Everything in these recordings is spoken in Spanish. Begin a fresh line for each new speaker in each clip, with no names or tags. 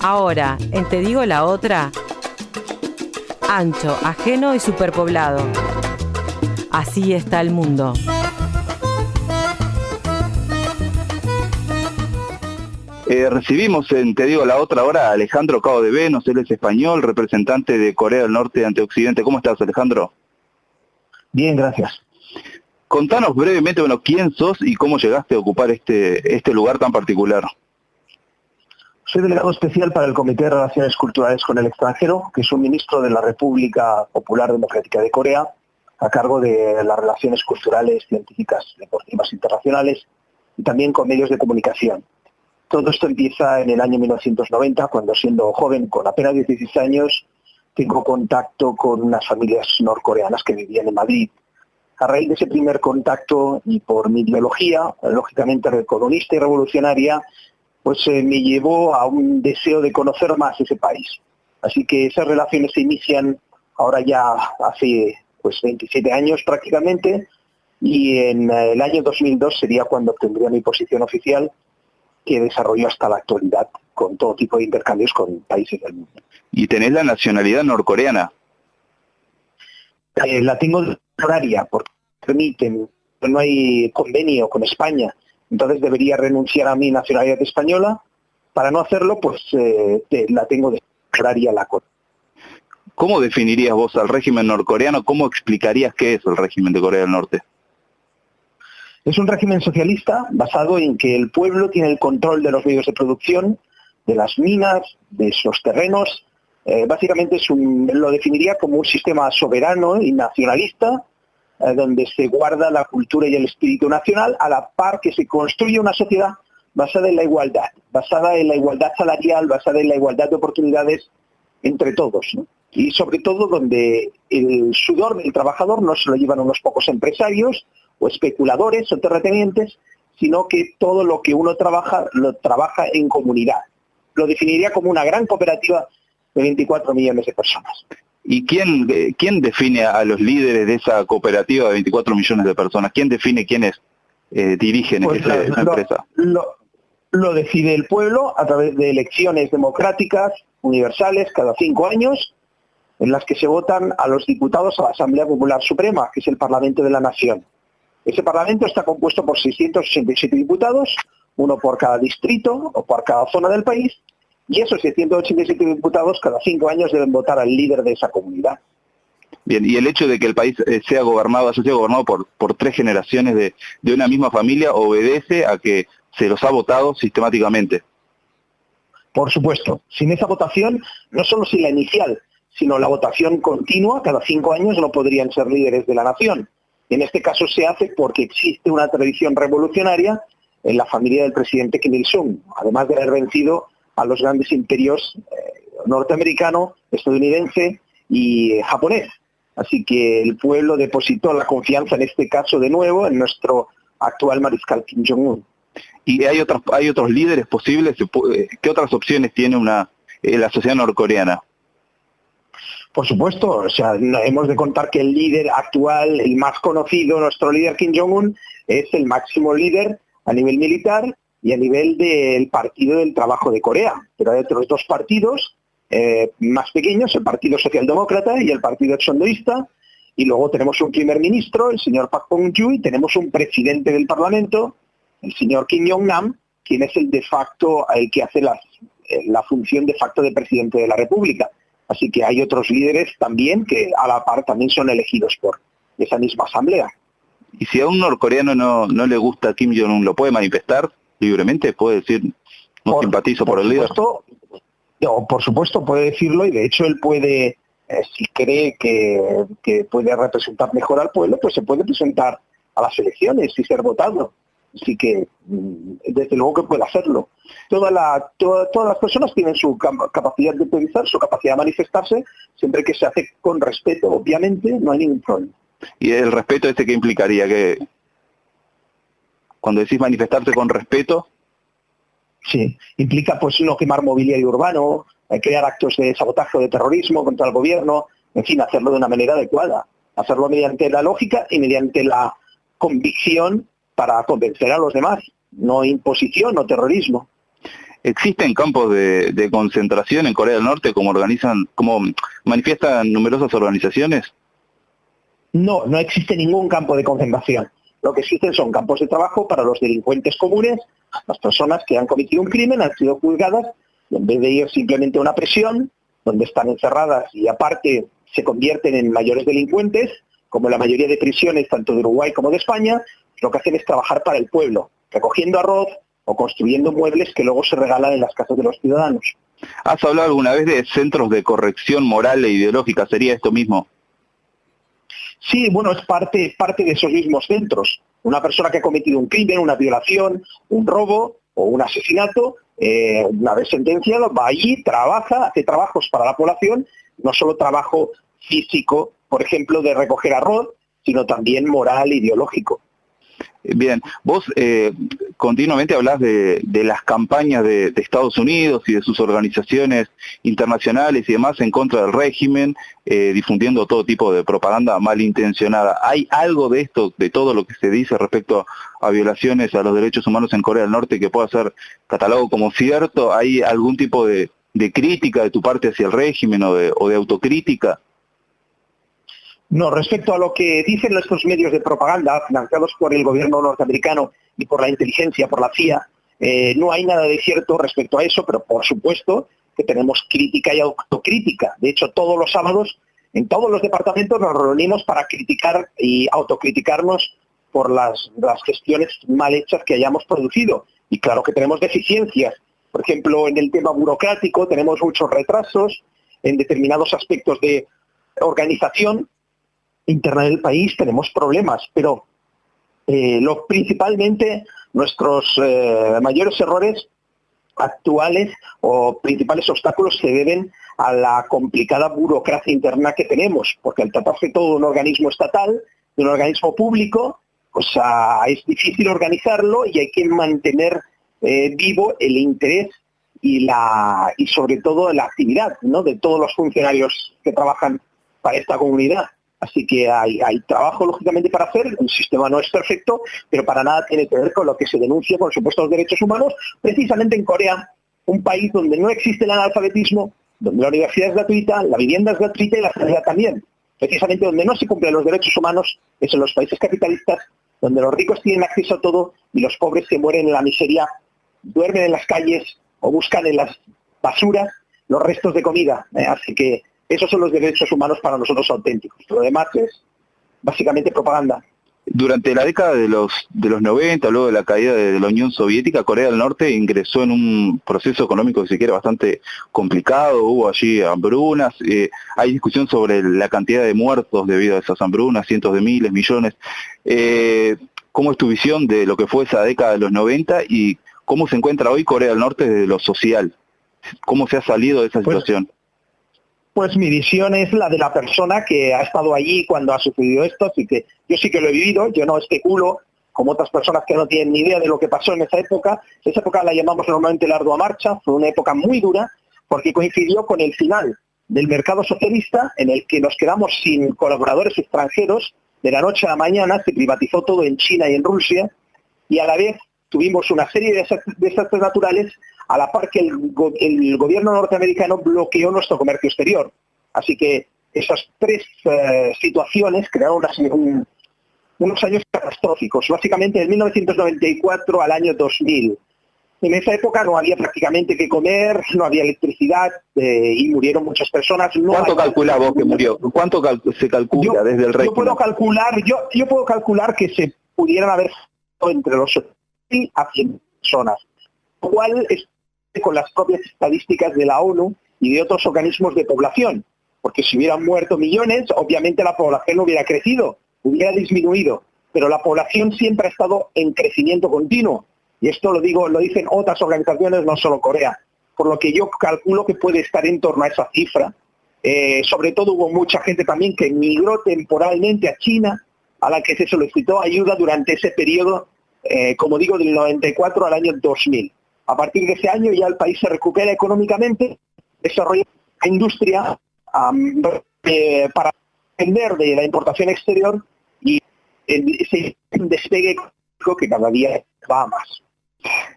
Ahora, en Te digo la otra, ancho, ajeno y superpoblado. Así está el mundo.
Recibimos en Te digo la otra ahora a Alejandro Cao de Venus, él es español, representante de Corea del Norte ante Occidente. ¿Cómo estás, Alejandro?
Bien, gracias.
Contanos brevemente, quién sos y cómo llegaste a ocupar este lugar tan particular.
Soy delegado especial para el Comité de Relaciones Culturales con el Extranjero, que es un ministro de la República Popular Democrática de Corea, a cargo de las relaciones culturales, científicas, deportivas internacionales y también con medios de comunicación. Todo esto empieza en el año 1990, cuando siendo joven, con apenas 16 años, tengo contacto con unas familias norcoreanas que vivían en Madrid. A raíz de ese primer contacto y por mi ideología, lógicamente comunista y revolucionaria, pues me llevó a un deseo de conocer más ese país. Así que esas relaciones se inician ahora ya hace 27 años prácticamente, y en el año 2002 sería cuando obtendría mi posición oficial, que desarrolló hasta la actualidad con todo tipo de intercambios con países del mundo.
¿Y tenés la nacionalidad norcoreana?
La tengo horaria, porque permiten, no hay convenio con España, entonces debería renunciar a mi nacionalidad española. Para no hacerlo, pues la tengo de horaria la Corea.
¿Cómo definirías vos al régimen norcoreano? ¿Cómo explicarías qué es el régimen de Corea del Norte?
Es un régimen socialista basado en que el pueblo tiene el control de los medios de producción, de las minas, de esos terrenos. Básicamente lo definiría como un sistema soberano y nacionalista, donde se guarda la cultura y el espíritu nacional, a la par que se construye una sociedad basada en la igualdad salarial, basada en la igualdad de oportunidades entre todos, ¿no? Y sobre todo donde el sudor del trabajador no se lo llevan unos pocos empresarios o especuladores o terratenientes, sino que todo lo que uno trabaja, lo trabaja en comunidad. Lo definiría como una gran cooperativa de 24 millones de personas.
¿Y quién define a los líderes de esa cooperativa de 24 millones de personas? ¿Quién define quiénes dirigen esa empresa?
Lo decide el pueblo a través de elecciones democráticas, universales, cada 5 años, en las que se votan a los diputados a la Asamblea Popular Suprema, que es el Parlamento de la Nación. Ese Parlamento está compuesto por 687 diputados, uno por cada distrito o por cada zona del país, y esos 687 diputados cada 5 años deben votar al líder de esa comunidad.
Bien, y el hecho de que el país sea gobernado por 3 generaciones de una misma familia obedece a que se los ha votado sistemáticamente.
Por supuesto, sin esa votación, no solo sin la inicial, sino la votación continua, cada 5 años no podrían ser líderes de la nación. En este caso se hace porque existe una tradición revolucionaria en la familia del presidente Kim Il-sung, además de haber vencido a los grandes imperios norteamericano, estadounidense y japonés. Así que el pueblo depositó la confianza en este caso de nuevo en nuestro actual mariscal Kim Jong-un.
¿Y hay otros líderes posibles? ¿Qué otras opciones tiene la sociedad norcoreana?
Por supuesto, hemos de contar que el líder actual, el más conocido, nuestro líder Kim Jong-un, es el máximo líder a nivel militar y a nivel del Partido del Trabajo de Corea. Pero hay otros 2 partidos más pequeños, el Partido Socialdemócrata y el Partido Chondoísta, y luego tenemos un primer ministro, el señor Park Bong-gyu, y tenemos un presidente del Parlamento, el señor Kim Jong-nam, quien es el de facto, el que hace la función de facto de presidente de la República. Así que hay otros líderes también que a la par también son elegidos por esa misma asamblea.
¿Y si a un norcoreano no le gusta Kim Jong-un, lo puede manifestar libremente? ¿Puede decir, no simpatizo por el líder?
Por supuesto puede decirlo, y de hecho él puede, si cree que puede representar mejor al pueblo, pues se puede presentar a las elecciones y ser votado. Así que desde luego que puede hacerlo. Todas las personas tienen su capacidad de utilizar, su capacidad de manifestarse, siempre que se hace con respeto, obviamente, no hay ningún problema.
¿Y el respeto qué implicaría? Que cuando decís manifestarse con respeto...
Sí, implica pues no quemar mobiliario urbano, crear actos de sabotaje o de terrorismo contra el gobierno, en fin, hacerlo de una manera adecuada, hacerlo mediante la lógica y mediante la convicción para convencer a los demás, no imposición o terrorismo.
¿Existen campos de concentración en Corea del Norte como manifiestan numerosas organizaciones?
No, no existe ningún campo de concentración. Lo que existen son campos de trabajo para los delincuentes comunes, las personas que han cometido un crimen, han sido juzgadas, y en vez de ir simplemente a una prisión, donde están encerradas y aparte se convierten en mayores delincuentes, como la mayoría de prisiones, tanto de Uruguay como de España, lo que hacen es trabajar para el pueblo, recogiendo arroz o construyendo muebles que luego se regalan en las casas de los ciudadanos.
¿Has hablado alguna vez de centros de corrección moral e ideológica? ¿Sería esto mismo?
Sí, bueno, es parte de esos mismos centros. Una persona que ha cometido un crimen, una violación, un robo o un asesinato, una vez sentenciado, va allí, trabaja, hace trabajos para la población, no solo trabajo físico, por ejemplo, de recoger arroz, sino también moral, ideológico.
Bien, vos continuamente hablás de las campañas de Estados Unidos y de sus organizaciones internacionales y demás en contra del régimen, difundiendo todo tipo de propaganda malintencionada. ¿Hay algo de esto, de todo lo que se dice respecto a violaciones a los derechos humanos en Corea del Norte que pueda ser catalogado como cierto? ¿Hay algún tipo de crítica de tu parte hacia el régimen o de autocrítica?
No, respecto a lo que dicen nuestros medios de propaganda, financiados por el gobierno norteamericano y por la inteligencia, por la CIA, no hay nada de cierto respecto a eso, pero por supuesto que tenemos crítica y autocrítica. De hecho, todos los sábados, en todos los departamentos, nos reunimos para criticar y autocriticarnos por las gestiones mal hechas que hayamos producido. Y claro que tenemos deficiencias. Por ejemplo, en el tema burocrático tenemos muchos retrasos, en determinados aspectos de organización interna del país tenemos problemas, pero principalmente nuestros mayores errores actuales o principales obstáculos se deben a la complicada burocracia interna que tenemos, porque al tratarse todo de un organismo estatal, de un organismo público, pues es difícil organizarlo y hay que mantener vivo el interés y sobre todo la actividad, ¿no?, de todos los funcionarios que trabajan para esta comunidad. Así que hay trabajo, lógicamente, para hacer. El sistema no es perfecto, pero para nada tiene que ver con lo que se denuncia por supuesto los derechos humanos, precisamente en Corea, un país donde no existe el analfabetismo, donde la universidad es gratuita, la vivienda es gratuita y la sanidad también. Precisamente donde no se cumplen los derechos humanos es en los países capitalistas, donde los ricos tienen acceso a todo y los pobres se mueren en la miseria, duermen en las calles o buscan en las basuras los restos de comida. Así que esos son los derechos humanos para nosotros auténticos. Lo demás es básicamente propaganda.
Durante la década de los 90, luego de la caída de la Unión Soviética, Corea del Norte ingresó en un proceso económico, si se quiere, bastante complicado. Hubo allí hambrunas, hay discusión sobre la cantidad de muertos debido a esas hambrunas, cientos de miles, millones. ¿Cómo es tu visión de lo que fue esa década de los 90 y cómo se encuentra hoy Corea del Norte desde lo social? ¿Cómo se ha salido de esa situación?
Pues mi visión es la de la persona que ha estado allí cuando ha sucedido esto, así que yo sí que lo he vivido, yo no especulo como otras personas que no tienen ni idea de lo que pasó en esa época. Esa época la llamamos normalmente la ardua marcha, fue una época muy dura porque coincidió con el final del mercado socialista en el que nos quedamos sin colaboradores extranjeros, de la noche a la mañana se privatizó todo en China y en Rusia y a la vez tuvimos una serie de desastres naturales a la par que el gobierno norteamericano bloqueó nuestro comercio exterior. Así que esas tres situaciones crearon unos años catastróficos, básicamente de 1994 al año 2000. En esa época no había prácticamente que comer, no había electricidad y murieron muchas personas.
¿Cuánto calculás vos que murió? ¿Cuánto se calcula desde el régimen?
Yo puedo calcular que se pudieran haber entre los 80.000 a 100 personas, lo cual es con las propias estadísticas de la ONU y de otros organismos de población, porque si hubieran muerto millones, obviamente la población no hubiera crecido, hubiera disminuido, pero la población siempre ha estado en crecimiento continuo, y esto lo dicen otras organizaciones, no solo Corea, por lo que yo calculo que puede estar en torno a esa cifra. Sobre todo hubo mucha gente también que emigró temporalmente a China, a la que se solicitó ayuda durante ese periodo, como digo, del 94 al año 2000. A partir de ese año ya el país se recupera económicamente, desarrolla una industria para depender de la importación exterior y ese despegue económico que cada día va más.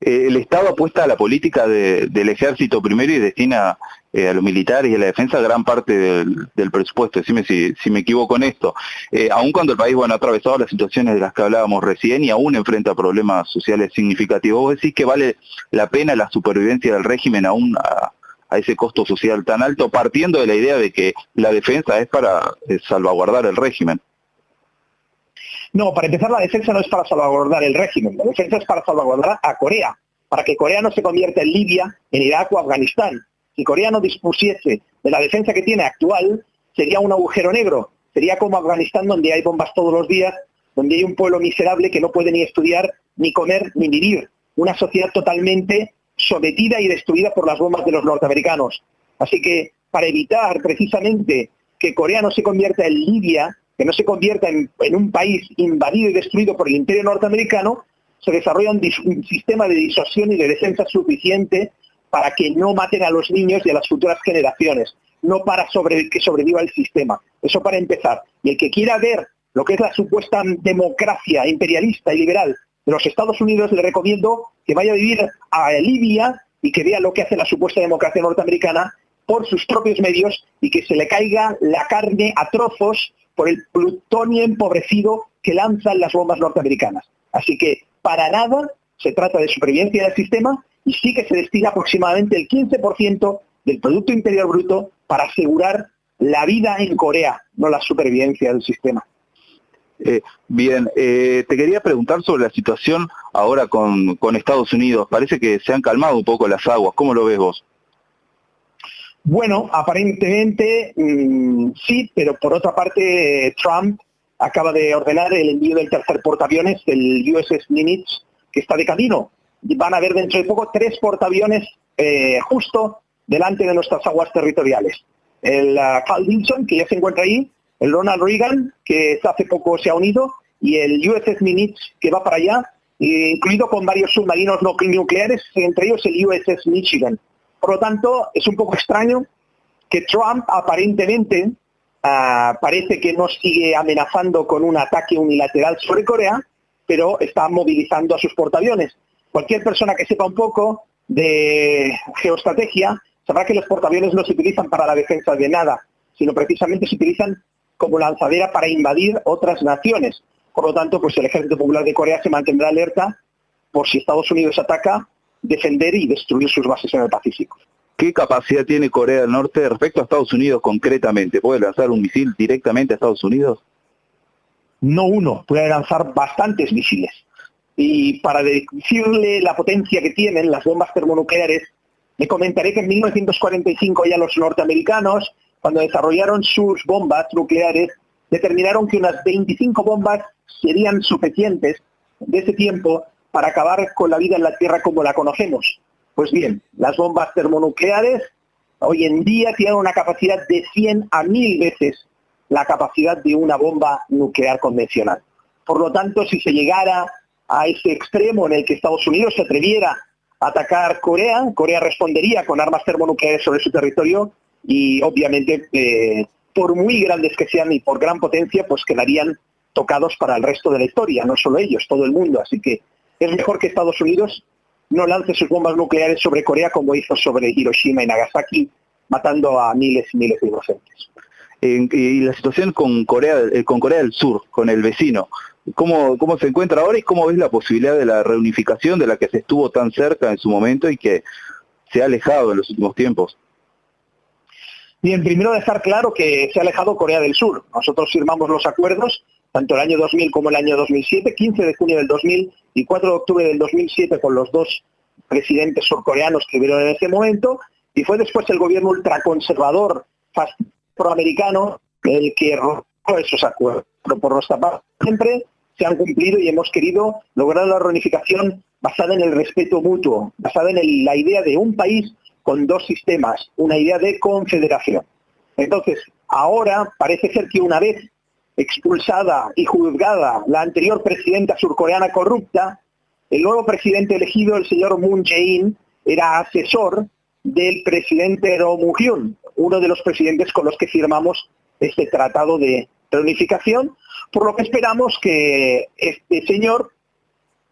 El Estado apuesta a la política del ejército primero y destina a los militares y a la defensa gran parte del presupuesto. Decime si me equivoco en esto. Aun cuando el país ha atravesado las situaciones de las que hablábamos recién y aún enfrenta problemas sociales significativos, ¿vos decís que vale la pena la supervivencia del régimen aún a ese costo social tan alto, partiendo de la idea de que la defensa es para salvaguardar el régimen?
No, para empezar, la defensa no es para salvaguardar el régimen, la defensa es para salvaguardar a Corea, para que Corea no se convierta en Libia, en Irak o Afganistán. Si Corea no dispusiese de la defensa que tiene actual, sería un agujero negro, sería como Afganistán, donde hay bombas todos los días, donde hay un pueblo miserable que no puede ni estudiar, ni comer, ni vivir. Una sociedad totalmente sometida y destruida por las bombas de los norteamericanos. Así que, para evitar precisamente que Corea no se convierta en Libia, que no se convierta en un país invadido y destruido por el imperio norteamericano, se desarrolla un sistema de disuasión y de defensa suficiente para que no maten a los niños y a las futuras generaciones, no para que sobreviva el sistema. Eso para empezar. Y el que quiera ver lo que es la supuesta democracia imperialista y liberal de los Estados Unidos, le recomiendo que vaya a vivir a Libia y que vea lo que hace la supuesta democracia norteamericana por sus propios medios y que se le caiga la carne a trozos por el plutonio empobrecido que lanzan las bombas norteamericanas. Así que, para nada, se trata de supervivencia del sistema y sí que se destina aproximadamente el 15% del Producto Interior Bruto para asegurar la vida en Corea, no la supervivencia del sistema.
Bien, te quería preguntar sobre la situación ahora con Estados Unidos. Parece que se han calmado un poco las aguas. ¿Cómo lo ves vos?
Bueno, aparentemente sí, pero por otra parte Trump acaba de ordenar el envío del tercer portaaviones, el USS Nimitz, que está de camino. Van a haber dentro de poco 3 portaaviones justo delante de nuestras aguas territoriales. El Carl Vinson, que ya se encuentra ahí, el Ronald Reagan, que hace poco se ha unido, y el USS Nimitz, que va para allá, incluido con varios submarinos no nucleares, entre ellos el USS Michigan. Por lo tanto, es un poco extraño que Trump aparentemente parece que no sigue amenazando con un ataque unilateral sobre Corea, pero está movilizando a sus portaaviones. Cualquier persona que sepa un poco de geoestrategia sabrá que los portaaviones no se utilizan para la defensa de nada, sino precisamente se utilizan como lanzadera para invadir otras naciones. Por lo tanto, pues el Ejército Popular de Corea se mantendrá alerta por si Estados Unidos ataca, defender y destruir sus bases en el Pacífico.
¿Qué capacidad tiene Corea del Norte respecto a Estados Unidos concretamente? ¿Puede lanzar un misil directamente a Estados Unidos?
No uno, puede lanzar bastantes misiles. Y para decirle la potencia que tienen las bombas termonucleares, le comentaré que en 1945 ya los norteamericanos, cuando desarrollaron sus bombas nucleares, determinaron que unas 25 bombas serían suficientes de ese tiempo para acabar con la vida en la Tierra como la conocemos. Pues bien, las bombas termonucleares hoy en día tienen una capacidad de 100 a 1000 veces la capacidad de una bomba nuclear convencional. Por lo tanto, si se llegara a ese extremo en el que Estados Unidos se atreviera a atacar Corea, Corea respondería con armas termonucleares sobre su territorio y obviamente por muy grandes que sean y por gran potencia, pues quedarían tocados para el resto de la historia, no solo ellos, todo el mundo. Así que es mejor que Estados Unidos no lance sus bombas nucleares sobre Corea como hizo sobre Hiroshima y Nagasaki, matando a miles y miles de inocentes.
Y la situación con Corea del Sur, con el vecino, ¿cómo se encuentra ahora y cómo ves la posibilidad de la reunificación de la que se estuvo tan cerca en su momento y que se ha alejado en los últimos tiempos?
Bien, primero dejar claro que se ha alejado Corea del Sur. Nosotros firmamos los acuerdos, tanto el año 2000 como el año 2007, 15 de junio del 2000 y 4 de octubre del 2007 con los 2 presidentes surcoreanos que vivieron en ese momento, y fue después el gobierno ultraconservador proamericano el que rompió esos acuerdos. Pero por nuestra parte siempre se han cumplido y hemos querido lograr la reunificación basada en el respeto mutuo, basada en la idea de un país con 2 sistemas, una idea de confederación. Entonces, ahora parece ser que una vez expulsada y juzgada la anterior presidenta surcoreana corrupta, el nuevo presidente elegido, el señor Moon Jae-in, era asesor del presidente Roh Moo-hyun, uno de los presidentes con los que firmamos este tratado de reunificación, por lo que esperamos que este señor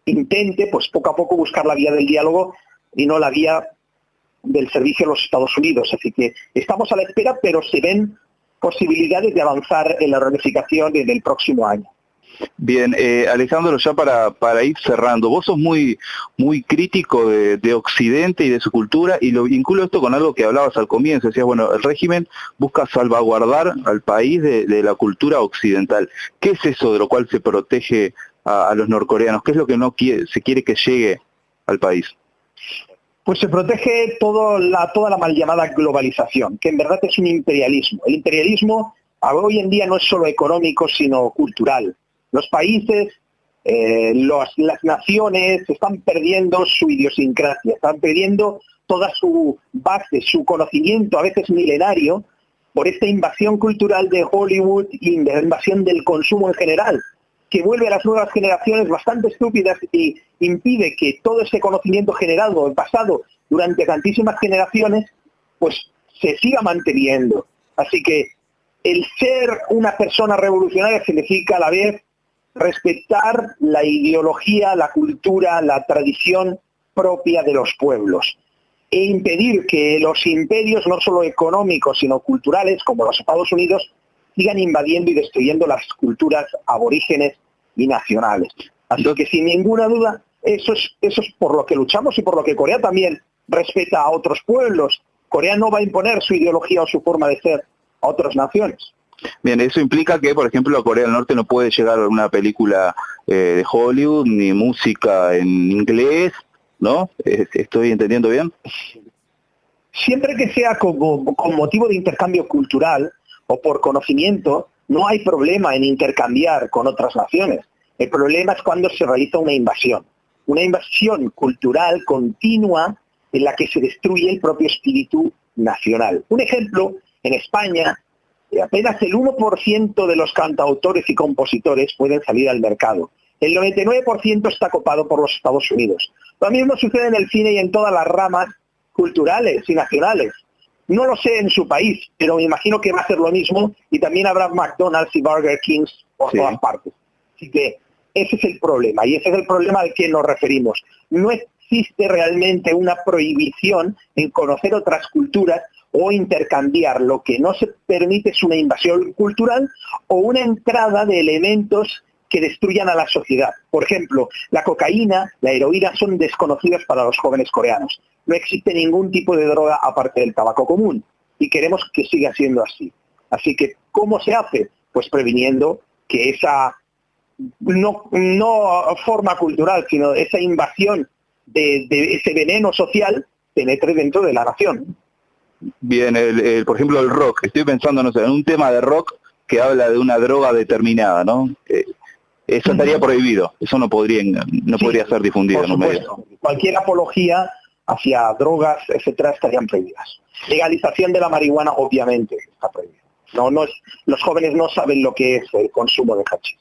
intente, pues poco a poco, buscar la vía del diálogo y no la vía del servicio a los Estados Unidos. Así que estamos a la espera, pero se ven posibilidades de avanzar en la reunificación en el próximo año.
Bien, Alejandro, ya para ir cerrando, vos sos muy crítico de Occidente y de su cultura, y lo vinculo esto con algo que hablabas al comienzo. Decías, bueno, el régimen busca salvaguardar al país de la cultura occidental. ¿Qué es eso de lo cual se protege a los norcoreanos? ¿Qué es lo que se quiere que llegue al país?
Pues se protege toda la mal llamada globalización, que en verdad es un imperialismo. El imperialismo hoy en día no es solo económico, sino cultural. Los países, las naciones están perdiendo su idiosincrasia, están perdiendo toda su base, su conocimiento, a veces milenario, por esta invasión cultural de Hollywood y la invasión del consumo en general, que vuelve a las nuevas generaciones bastante estúpidas y impide que todo ese conocimiento generado en pasado durante tantísimas generaciones, pues se siga manteniendo. Así que el ser una persona revolucionaria significa a la vez respetar la ideología, la cultura, la tradición propia de los pueblos e impedir que los imperios, no solo económicos, sino culturales, como los Estados Unidos, sigan invadiendo y destruyendo las culturas aborígenes y nacionales. Así que, sin ninguna duda, eso es por lo que luchamos y por lo que Corea también respeta a otros pueblos. Corea no va a imponer su ideología o su forma de ser a otras naciones.
Bien, eso implica que, por ejemplo, Corea del Norte no puede llegar a una película de Hollywood, ni música en inglés, ¿no? ¿Estoy entendiendo bien?
Siempre que sea con motivo de intercambio cultural o por conocimiento, no hay problema en intercambiar con otras naciones. El problema es cuando se realiza una invasión cultural continua en la que se destruye el propio espíritu nacional. Un ejemplo, en España, apenas el 1% de los cantautores y compositores pueden salir al mercado. El 99% está copado por los Estados Unidos. Lo mismo sucede en el cine y en todas las ramas culturales y nacionales. No lo sé en su país, pero me imagino que va a ser lo mismo, y también habrá McDonald's y Burger Kings por todas partes. Así que ese es el problema, y ese es el problema al que nos referimos. No existe realmente una prohibición en conocer otras culturas o intercambiar. Lo que no se permite es una invasión cultural o una entrada de elementos que destruyan a la sociedad. Por ejemplo, la cocaína, la heroína son desconocidas para los jóvenes coreanos. No existe ningún tipo de droga aparte del tabaco común, y queremos que siga siendo así. Así que, ¿cómo se hace? Pues previniendo que esa no forma cultural, sino esa invasión de ese veneno social penetre dentro de la nación.
Bien, por ejemplo, el rock. Estoy pensando, no sé, en un tema de rock que habla de una droga determinada, ¿no? Eso estaría prohibido. Eso no podría ser difundido en un medio.
Cualquier apología hacia drogas, etcétera, estarían prohibidas. Legalización de la marihuana, obviamente, está prohibida. Los jóvenes no saben lo que es el consumo de hachís.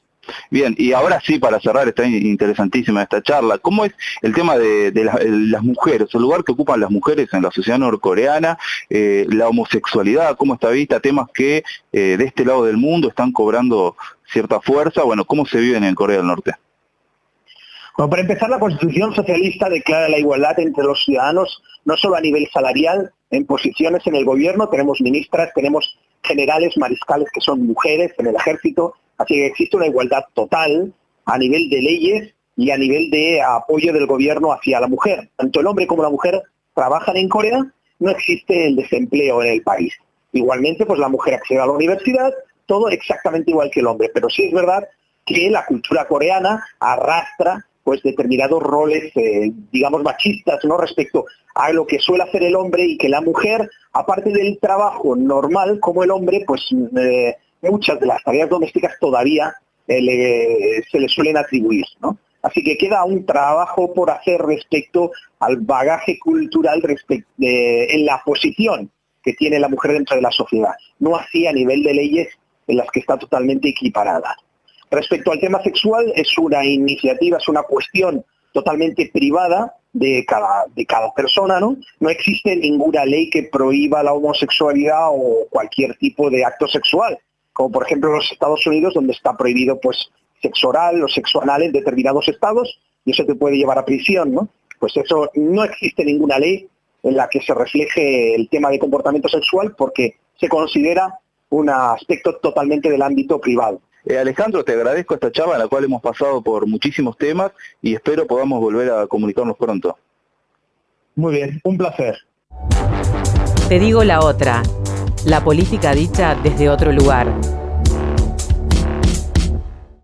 Bien, y ahora sí, para cerrar, está interesantísima esta charla. ¿Cómo es el tema de las mujeres, el lugar que ocupan las mujeres en la sociedad norcoreana, la homosexualidad, cómo está vista, temas que de este lado del mundo están cobrando cierta fuerza? Bueno, ¿cómo se viven en Corea del Norte?
Bueno, para empezar, la Constitución socialista declara la igualdad entre los ciudadanos, no solo a nivel salarial, en posiciones en el gobierno. Tenemos ministras, tenemos generales, mariscales que son mujeres en el ejército. Así que existe una igualdad total a nivel de leyes y a nivel de apoyo del gobierno hacia la mujer. Tanto el hombre como la mujer trabajan en Corea, no existe el desempleo en el país. Igualmente, pues la mujer accede a la universidad, todo exactamente igual que el hombre. Pero sí es verdad que la cultura coreana arrastra pues determinados roles, digamos, machistas, ¿no?, respecto a lo que suele hacer el hombre, y que la mujer, aparte del trabajo normal como el hombre, pues muchas de las tareas domésticas todavía se le suelen atribuir, ¿no? Así que queda un trabajo por hacer respecto al bagaje cultural en la posición que tiene la mujer dentro de la sociedad, no así a nivel de leyes en las que está totalmente equiparada. Respecto al tema sexual, es una iniciativa, es una cuestión totalmente privada de cada persona, ¿no? No existe ninguna ley que prohíba la homosexualidad o cualquier tipo de acto sexual, como por ejemplo en los Estados Unidos, donde está prohibido pues sexo oral o sexo anal en determinados estados, y eso te puede llevar a prisión, ¿no? Pues eso, no existe ninguna ley en la que se refleje el tema de comportamiento sexual porque se considera un aspecto totalmente del ámbito privado.
Alejandro, te agradezco esta charla en la cual hemos pasado por muchísimos temas y espero podamos volver a comunicarnos pronto.
Muy bien, un placer.
Te digo la otra, la política dicha desde otro lugar.